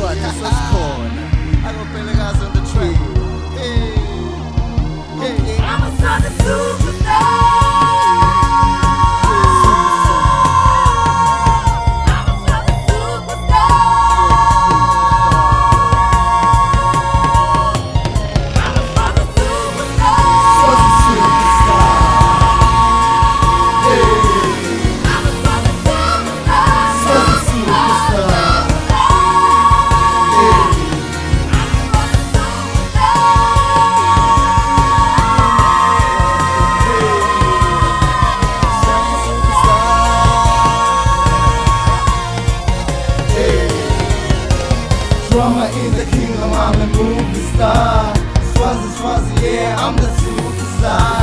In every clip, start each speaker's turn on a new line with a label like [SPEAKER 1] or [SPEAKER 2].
[SPEAKER 1] Swazi sasikhona.
[SPEAKER 2] Akopelekazi on the track. Hey, hey.
[SPEAKER 3] I'm a Swazi superstar.
[SPEAKER 2] Drama in the kingdom, I'm a movie star. Swazi, Swazi, yeah, I'm the superstar.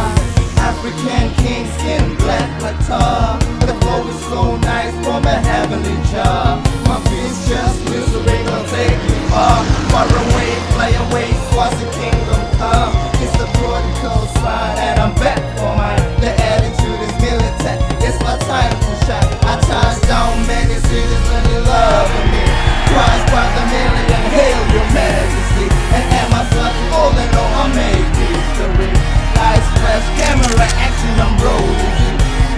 [SPEAKER 2] African king, skin black like tar. The flow is so nice from a heavenly jar. My beats just whispering, I'll take you far away, fly away, Swazi kingdom come. It's the prodigal sign, and I'm back for mine. The attitude is militant, it's my time to shine. I touch down many cities and you love me. Christ by the million, hail your majesty. And am I such golden, oh I made history. Lights, flash, camera, action, I'm rolling you.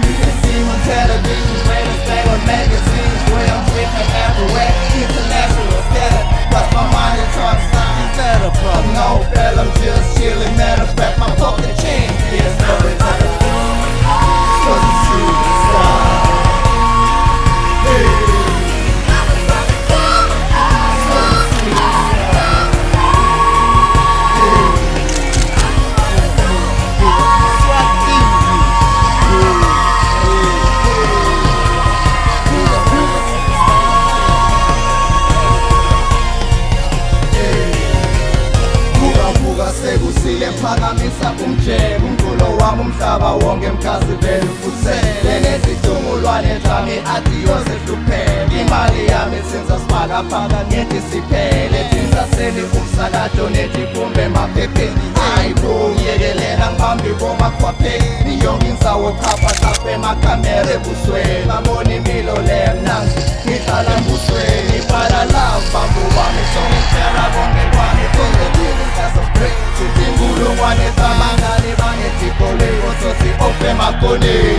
[SPEAKER 2] You can see me on television, greatest thing on magazines. Where I'm tripping everywhere, international status. But my mind is on something instead of problem. No, fell, I'm just chilling. Matter of fact, my pocket change, yes, every time. Cause it's superstar. Hey. Sekusile phakamisa umjeko umculo wami umhlaba wonke mkhazi vele ufuthele nezidungulwane zami adios ehluphele imali yami senza sibhaka-bhaka ngithi siphele thindaseli umsakato nethi kumbe emaphepheni hayibo ngiyekelela ngibambi bomakhwapheni yonke insawo chapha emakhamera ebusweni babona impilo le mnanzi ngihlala embusweni ibhala love bambu wami songitshela bonke kwami inkulungwane zamangane banethipho leyo sosi ofe makoneni